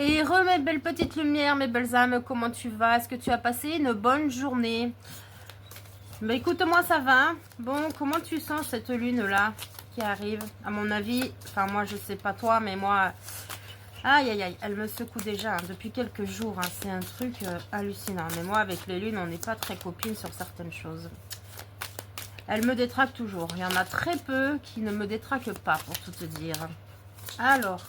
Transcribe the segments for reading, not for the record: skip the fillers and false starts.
Et mes belles petites lumières, mes belles âmes, comment tu vas? Est-ce que tu as passé une bonne journée? Bah écoute-moi, ça va. Hein. Bon, comment tu sens cette lune-là qui arrive? À mon avis, enfin moi je sais pas toi, mais moi... Aïe aïe aïe, elle me secoue déjà hein, depuis quelques jours. Hein, c'est un truc hallucinant. Mais moi avec les lunes, on n'est pas très copines sur certaines choses. Elle me détraque toujours. Il y en a très peu qui ne me détraquent pas, pour tout te dire. Alors...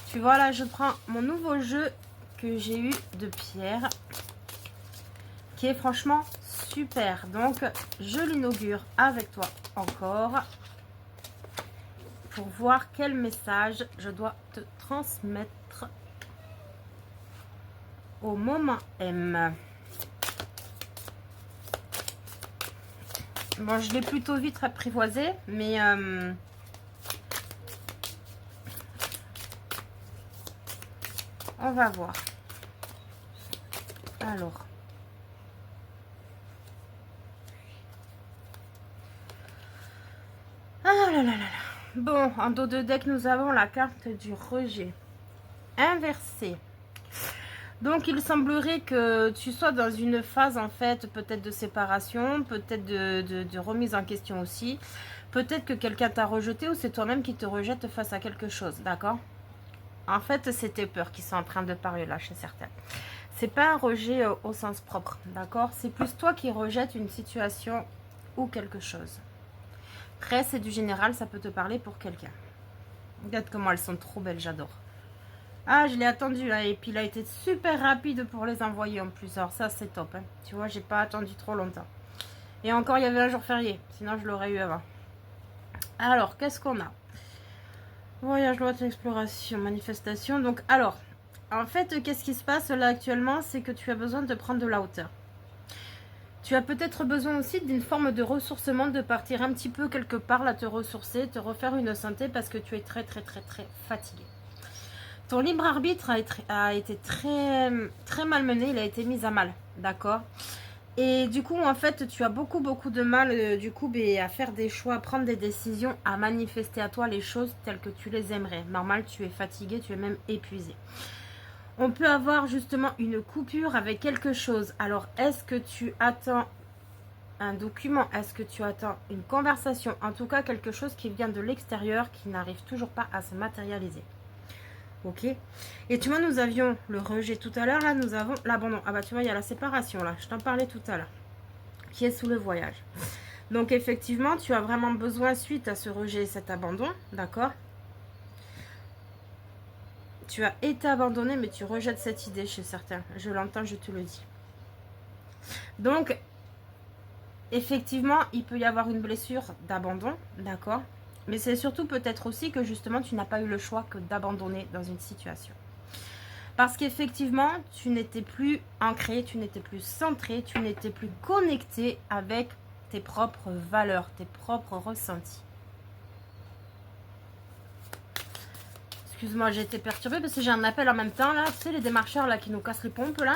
Tu vois là, je prends mon nouveau jeu que j'ai eu de pierre, qui est franchement super. Donc, je l'inaugure avec toi encore pour voir quel message je dois te transmettre au moment M. Bon, je l'ai plutôt vite apprivoisé, mais... on va voir. Alors. Ah là là là là. Bon, en dos de deck, nous avons la carte du rejet. Inversée. Donc, il semblerait que tu sois dans une phase, en fait, peut-être de séparation, peut-être de remise en question aussi. Peut-être que quelqu'un t'a rejeté ou c'est toi-même qui te rejette face à quelque chose, d'accord? En fait, c'est tes peurs qui sont en train de parler là, chez certains. C'est pas un rejet au sens propre, d'accord? C'est plus toi qui rejettes une situation ou quelque chose. Après, c'est du général, ça peut te parler pour quelqu'un. Regarde comment elles sont trop belles, j'adore. Ah, je l'ai attendu là, et puis il a été super rapide pour les envoyer en plus. Alors ça, c'est top. Hein. Tu vois, j'ai pas attendu trop longtemps. Et encore, il y avait un jour férié, sinon je l'aurais eu avant. Alors, qu'est-ce qu'on a? Voyage, loi d'exploration, manifestation. Donc, alors, en fait, qu'est-ce qui se passe là actuellement? C'est que tu as besoin de prendre de la hauteur. Tu as peut-être besoin aussi d'une forme de ressourcement, de partir un petit peu quelque part, là, te ressourcer, te refaire une santé parce que tu es très, très, très, très fatigué. Ton libre arbitre a été très, très malmené, il a été mis à mal, d'accord? Et du coup, en fait, tu as beaucoup, beaucoup de mal, du coup, à faire des choix, à prendre des décisions, à manifester à toi les choses telles que tu les aimerais. Normal, tu es fatigué, tu es même épuisé. On peut avoir justement une coupure avec quelque chose. Alors, est-ce que tu attends un document? Est-ce que tu attends une conversation? En tout cas, quelque chose qui vient de l'extérieur, qui n'arrive toujours pas à se matérialiser. Ok. Et tu vois, nous avions le rejet tout à l'heure. Là, nous avons l'abandon. Ah bah tu vois, il y a la séparation là. Je t'en parlais tout à l'heure. Qui est sous le voyage. Donc effectivement, tu as vraiment besoin, suite à ce rejet et cet abandon, d'accord? Tu as été abandonné, mais tu rejettes cette idée chez certains. Je l'entends, je te le dis. Donc, effectivement, il peut y avoir une blessure d'abandon, d'accord? Mais c'est surtout peut-être aussi que justement, tu n'as pas eu le choix que d'abandonner dans une situation. Parce qu'effectivement, tu n'étais plus ancré, tu n'étais plus centré, tu n'étais plus connecté avec tes propres valeurs, tes propres ressentis. Excuse-moi, j'ai été perturbée parce que j'ai un appel en même temps là. Tu sais, les démarcheurs là qui nous cassent les pompes là.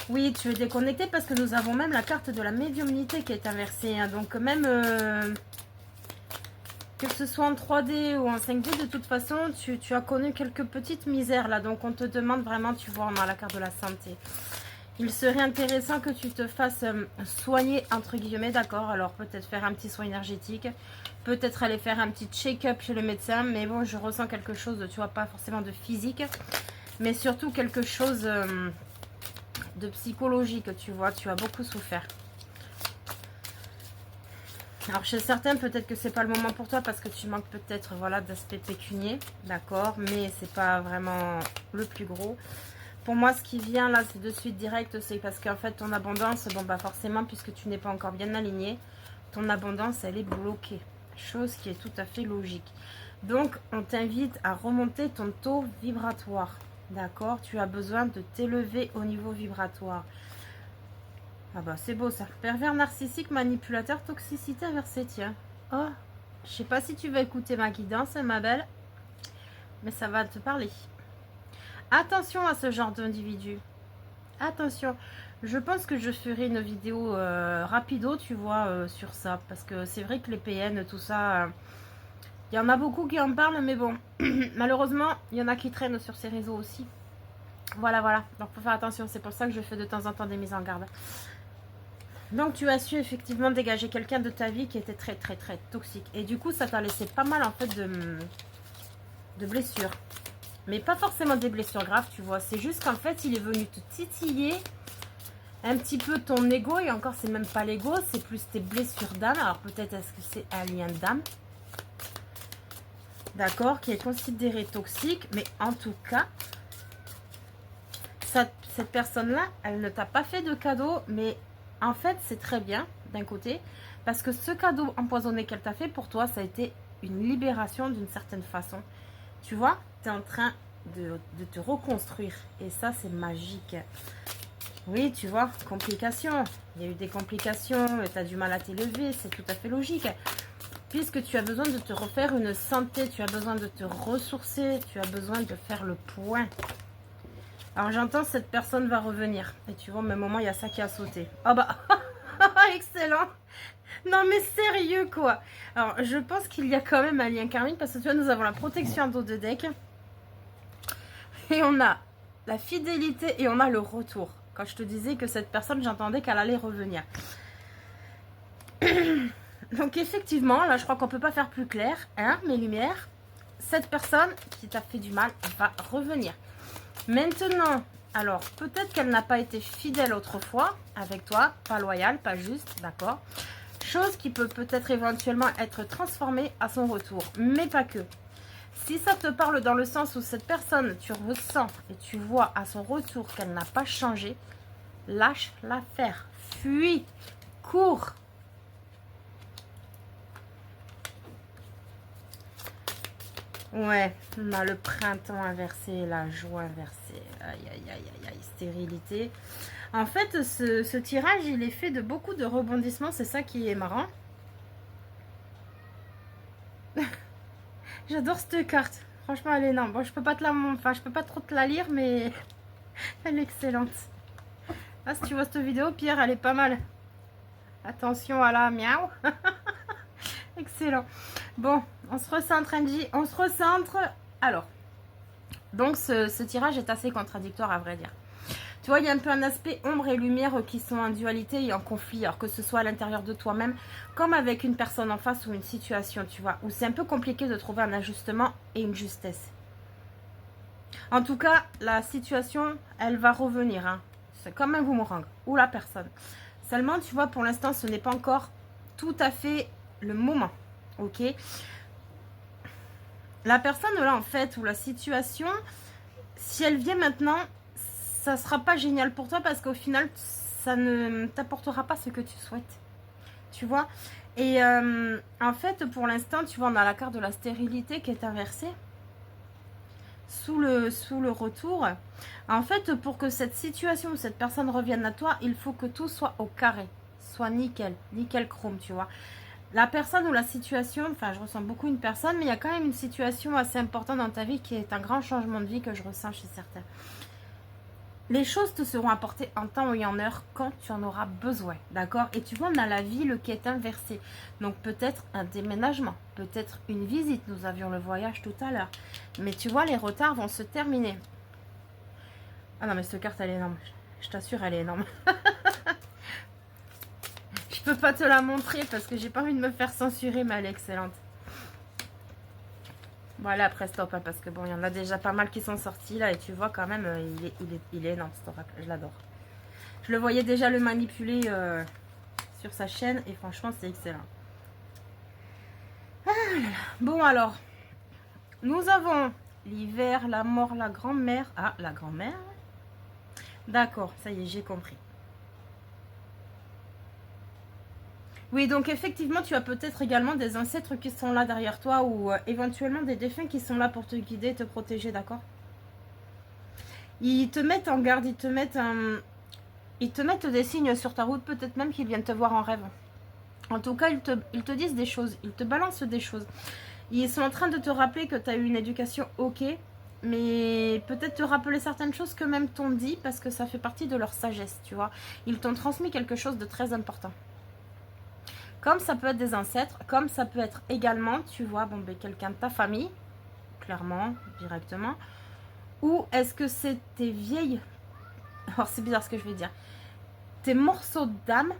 Oui, tu es déconnecté parce que nous avons même la carte de la médiumnité qui est inversée. Hein. Donc même que ce soit en 3D ou en 5D, de toute façon, tu as connu quelques petites misères là. Donc on te demande vraiment, tu vois, on a la carte de la santé. Il serait intéressant que tu te fasses soigner, entre guillemets, d'accord? Alors peut-être faire un petit soin énergétique, peut-être aller faire un petit check-up chez le médecin, mais bon, je ressens quelque chose, tu vois, pas forcément de physique, mais surtout quelque chose de psychologique, tu vois, tu as beaucoup souffert. Alors chez certains, peut-être que c'est pas le moment pour toi parce que tu manques peut-être, voilà, d'aspect pécunier, d'accord? Mais c'est pas vraiment le plus gros. Pour moi, ce qui vient là, c'est de suite direct, c'est parce qu'en fait, ton abondance, bon bah forcément, puisque tu n'es pas encore bien aligné, ton abondance, elle est bloquée. Chose qui est tout à fait logique. Donc, on t'invite à remonter ton taux vibratoire. D'accord? Tu as besoin de t'élever au niveau vibratoire. Ah bah, c'est beau ça. Pervers narcissique, manipulateur, toxicité inversée, tiens. Oh, je sais pas si tu vas écouter ma guidance, ma belle, mais ça va te parler. Attention à ce genre d'individu. Attention, je pense que je ferai une vidéo rapido, tu vois, sur ça. Parce que c'est vrai que les PN, tout ça, Il y en a beaucoup qui en parlent, mais bon, malheureusement, il y en a qui traînent sur ces réseaux aussi. Voilà, voilà. Donc, faut faire attention. C'est pour ça que je fais de temps en temps des mises en garde. Donc, tu as su effectivement dégager quelqu'un de ta vie qui était très, très, très toxique. Et du coup, ça t'a laissé pas mal, en fait, de blessures. Mais pas forcément des blessures graves, tu vois. C'est juste qu'en fait, il est venu te titiller un petit peu ton ego. Et encore, c'est même pas l'ego, c'est plus tes blessures d'âme. Alors, peut-être est-ce que c'est un lien d'âme. D'accord, qui est considéré toxique. Mais en tout cas, cette personne-là, elle ne t'a pas fait de cadeau. Mais en fait, c'est très bien, d'un côté. Parce que ce cadeau empoisonné qu'elle t'a fait, pour toi, ça a été une libération d'une certaine façon. Tu vois, tu es en train de te reconstruire. Et ça, c'est magique. Oui, tu vois, complications. Il y a eu des complications, tu as du mal à t'élever, c'est tout à fait logique. Puisque tu as besoin de te refaire une santé, tu as besoin de te ressourcer, tu as besoin de faire le point. Alors j'entends cette personne va revenir. Et tu vois, au même moment, il y a ça qui a sauté. Oh bah, excellent. Non mais sérieux quoi. Alors je pense qu'il y a quand même un lien karmique parce que tu vois, nous avons la protection en dos de deck. Et on a la fidélité et on a le retour. Quand je te disais que cette personne, j'entendais qu'elle allait revenir. Donc effectivement, là je crois qu'on ne peut pas faire plus clair, hein, mes lumières. Cette personne qui t'a fait du mal va revenir. Maintenant, alors peut-être qu'elle n'a pas été fidèle autrefois avec toi, pas loyale, pas juste, d'accord. Chose qui peut peut-être éventuellement être transformée à son retour, mais pas que. Si ça te parle dans le sens où cette personne, tu ressens et tu vois à son retour qu'elle n'a pas changé, lâche l'affaire, fuis, cours. Ouais, on a le printemps inversé, la joie inversée, aïe aïe aïe aïe aïe, stérilité. En fait, ce tirage, il est fait de beaucoup de rebondissements, c'est ça qui est marrant. J'adore cette carte. Franchement, elle est énorme. Bon, je peux pas te la, enfin, je peux pas trop te la lire, mais elle est excellente. Ah, si tu vois cette vidéo, Pierre, elle est pas mal. Attention à la miaou. Excellent. Bon, on se recentre, Angie. On se recentre. Alors, donc ce tirage est assez contradictoire à vrai dire. Tu vois, il y a un peu un aspect ombre et lumière qui sont en dualité et en conflit. Alors que ce soit à l'intérieur de toi-même, comme avec une personne en face ou une situation, tu vois, où c'est un peu compliqué de trouver un ajustement et une justesse. En tout cas, la situation, elle va revenir. Hein. C'est comme un boomerang. Ou la personne. Seulement, tu vois, pour l'instant, ce n'est pas encore tout à fait le moment. Ok. La personne là, en fait, ou la situation, si elle vient maintenant, ça sera pas génial pour toi parce qu'au final, ça ne t'apportera pas ce que tu souhaites. Tu vois. Et en fait, pour l'instant, tu vois, on a la carte de la stérilité qui est inversée. Sous le retour. En fait, pour que cette situation ou cette personne revienne à toi, il faut que tout soit au carré. Soit nickel. Nickel chrome, tu vois. La personne ou la situation, enfin je ressens beaucoup une personne, mais il y a quand même une situation assez importante dans ta vie qui est un grand changement de vie que je ressens chez certains. Les choses te seront apportées en temps et en heure quand tu en auras besoin, d'accord? Et tu vois, on a la ville qui est inversée. Donc peut-être un déménagement, peut-être une visite. Nous avions le voyage tout à l'heure. Mais tu vois, les retards vont se terminer. Ah non, mais cette carte, elle est énorme. Je t'assure, elle est énorme. Je peux pas te la montrer parce que j'ai pas envie de me faire censurer, mais elle est excellente. Voilà, après stop, hein, parce que bon, il y en a déjà pas mal qui sont sortis là, et tu vois quand même, il est énorme cet oracle, je l'adore. Je le voyais déjà le manipuler sur sa chaîne, et franchement, c'est excellent. Ah là là. Bon, alors, nous avons l'hiver, la mort, la grand-mère. Ah, la grand-mère. D'accord, ça y est, j'ai compris. Oui, donc effectivement, tu as peut-être également des ancêtres qui sont là derrière toi ou éventuellement des défunts qui sont là pour te guider, te protéger, d'accord? Ils te mettent en garde, ils te mettent des signes sur ta route, peut-être même qu'ils viennent te voir en rêve. En tout cas, ils te disent des choses, ils te balancent des choses. Ils sont en train de te rappeler que tu as eu une éducation ok, mais peut-être te rappeler certaines choses que même t'ont dit parce que ça fait partie de leur sagesse, tu vois. Ils t'ont transmis quelque chose de très important. comme ça peut être des ancêtres, comme ça peut être également, tu vois, bon, ben, quelqu'un de ta famille, clairement, directement. Ou est-ce que c'est tes vieilles... Alors, c'est bizarre ce que je vais dire. Tes morceaux d'âme,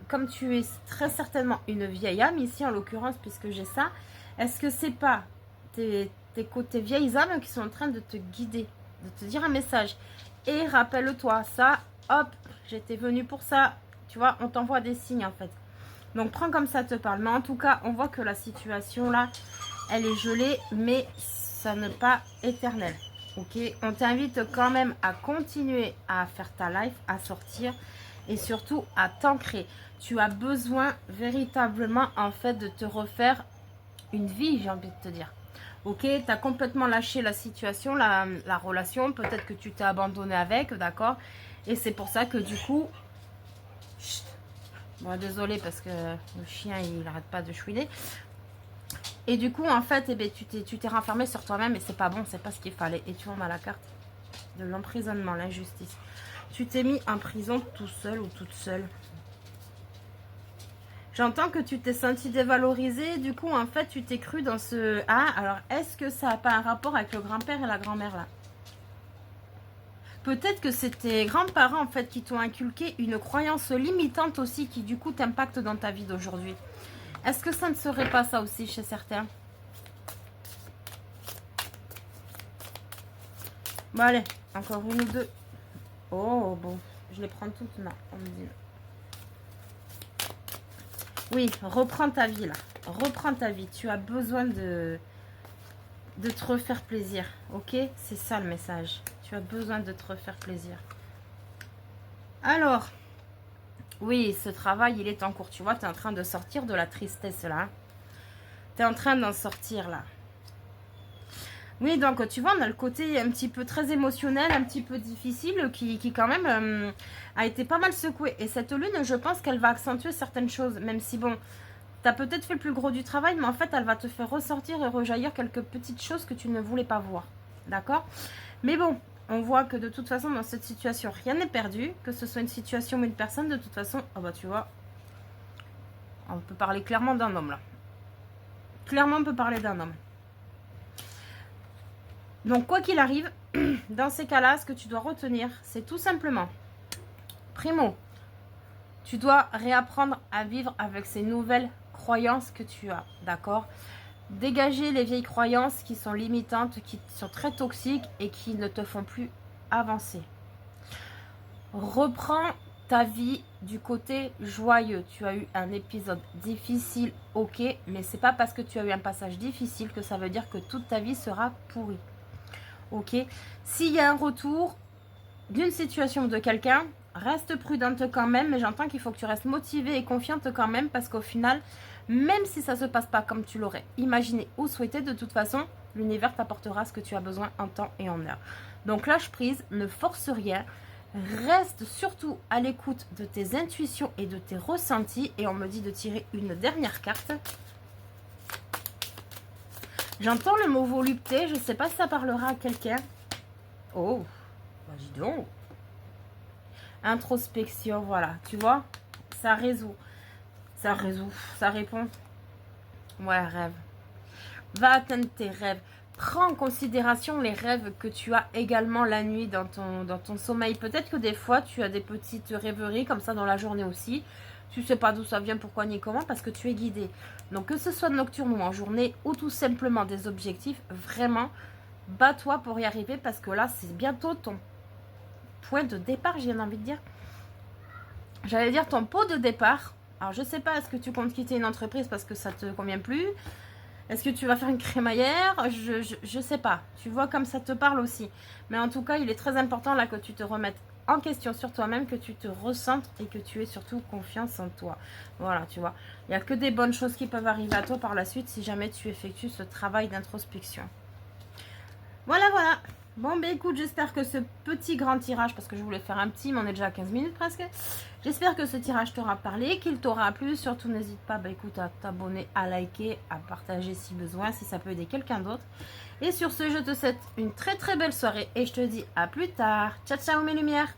comme tu es très certainement une vieille âme, ici en l'occurrence, puisque j'ai ça, est-ce que c'est pas tes vieilles âmes qui sont en train de te guider, de te dire un message? Et rappelle-toi, ça, hop, j'étais venue pour ça. Tu vois, on t'envoie des signes en fait. Donc, prends comme ça te parle. Mais en tout cas, on voit que la situation là, elle est gelée, mais ça n'est pas éternel. Ok, on t'invite quand même à continuer à faire ta life, à sortir et surtout à t'ancrer. Tu as besoin véritablement en fait de te refaire une vie, j'ai envie de te dire. Ok, tu as complètement lâché la situation, la relation, peut-être que tu t'es abandonné avec, d'accord? Et c'est pour ça que du coup... Chut. Bon, désolé parce que le chien, il n'arrête pas de chouiner. Et du coup, en fait, eh bien, tu t'es renfermé sur toi-même et c'est pas bon, c'est pas ce qu'il fallait. Et tu vois, on a la carte de l'emprisonnement, l'injustice. Tu t'es mis en prison tout seul ou toute seule. J'entends que tu t'es senti dévalorisé. Du coup, en fait, tu t'es cru dans ce... Ah, alors, est-ce que ça n'a pas un rapport avec le grand-père et la grand-mère, là? Peut-être que c'est tes grands-parents, en fait, qui t'ont inculqué une croyance limitante aussi, qui, du coup, t'impacte dans ta vie d'aujourd'hui. Est-ce que ça ne serait pas ça aussi chez certains? Bon, allez, encore une ou deux. Oh, bon, je les prends toutes, non, on me dit. Oui, reprends ta vie, là. Reprends ta vie. Tu as besoin de te refaire plaisir, ok? C'est ça le message. Tu as besoin de te refaire plaisir. Alors, oui, ce travail, il est en cours. Tu vois, tu es en train de sortir de la tristesse, là. Tu es en train d'en sortir, là. Oui, donc, tu vois, on a le côté un petit peu très émotionnel, un petit peu difficile, qui quand même a été pas mal secoué. Et cette lune, je pense qu'elle va accentuer certaines choses, même si, bon, tu as peut-être fait le plus gros du travail, mais en fait, elle va te faire ressortir et rejaillir quelques petites choses que tu ne voulais pas voir. D'accord? Mais bon, on voit que de toute façon, dans cette situation, rien n'est perdu. Que ce soit une situation ou une personne, de toute façon, oh bah tu vois, on peut parler clairement d'un homme là. Clairement, on peut parler d'un homme. Donc, quoi qu'il arrive, dans ces cas-là, ce que tu dois retenir, c'est tout simplement, primo, tu dois réapprendre à vivre avec ces nouvelles croyances que tu as, d'accord? Dégager les vieilles croyances qui sont limitantes, qui sont très toxiques et qui ne te font plus avancer. Reprends ta vie du côté joyeux. Tu as eu un épisode difficile, ok, mais c'est pas parce que tu as eu un passage difficile que ça veut dire que toute ta vie sera pourrie. Ok, s'il y a un retour d'une situation ou de quelqu'un, reste prudente quand même, mais j'entends qu'il faut que tu restes motivée et confiante quand même, parce qu'au final, même si ça ne se passe pas comme tu l'aurais imaginé ou souhaité, de toute façon, l'univers t'apportera ce que tu as besoin en temps et en heure. Donc lâche prise, ne force rien, reste surtout à l'écoute de tes intuitions et de tes ressentis. Et on me dit de tirer une dernière carte. J'entends le mot volupté, je ne sais pas si ça parlera à quelqu'un. Oh, bah dis donc. Introspection, voilà, tu vois, ça résout. Ça résout, ça répond. Ouais, rêve. Va atteindre tes rêves. Prends en considération les rêves que tu as également la nuit dans ton sommeil. Peut-être que des fois, tu as des petites rêveries comme ça dans la journée aussi. Tu sais pas d'où ça vient, pourquoi ni comment, parce que tu es guidé. Donc que ce soit nocturne ou en journée, ou tout simplement des objectifs, vraiment, bats-toi pour y arriver, parce que là, c'est bientôt ton point de départ, j'ai envie de dire. J'allais dire ton pot de départ. Alors, je sais pas, est-ce que tu comptes quitter une entreprise parce que ça te convient plus? Est-ce que tu vas faire une crémaillère? Je sais pas. Tu vois comme ça te parle aussi. Mais en tout cas, il est très important là que tu te remettes en question sur toi-même, que tu te recentres et que tu aies surtout confiance en toi. Voilà, tu vois. Il n'y a que des bonnes choses qui peuvent arriver à toi par la suite si jamais tu effectues ce travail d'introspection. Voilà, voilà. Bon, ben écoute, j'espère que ce petit grand tirage, parce que je voulais faire un petit, mais on est déjà à 15 minutes presque. J'espère que ce tirage t'aura parlé, qu'il t'aura plu. Surtout, n'hésite pas, ben écoute, à t'abonner, à liker, à partager si besoin, si ça peut aider quelqu'un d'autre. Et sur ce, je te souhaite une très très belle soirée et je te dis à plus tard. Ciao, ciao mes lumières.